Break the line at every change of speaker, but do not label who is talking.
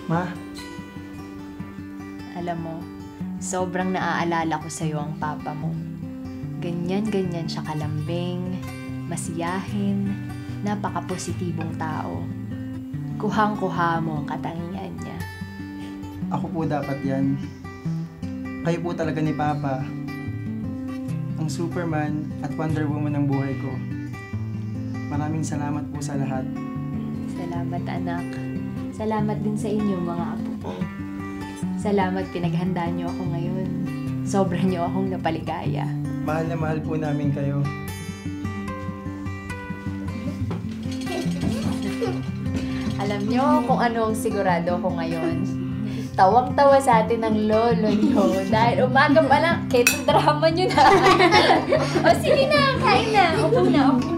Ma,
Alam mo, sobrang naaalala ko sa'yo ang papa mo. Ganyan-ganyan siya kalambing, masiyahin, napaka-positibong tao. Kuhang-kuha mo ang katangian niya.
ako po dapat yan. Kayo po talaga ni Papa. Ang Superman at Wonder Woman ng buhay ko. Maraming salamat po sa lahat.
Salamat, anak. Salamat din sa inyo, mga apo ko. Salamat pinaghandaan niyo ako ngayon. Sobra niyo akong napaligaya.
Mahal na mahal po namin kayo.
Alam niyo kung ano ang sigurado ko ngayon. Tawang-tawa sa atin ng lolo niyo. Dahil umaga pa lang, kahit drama niyo na. O sige na, kain na. Upo na, upo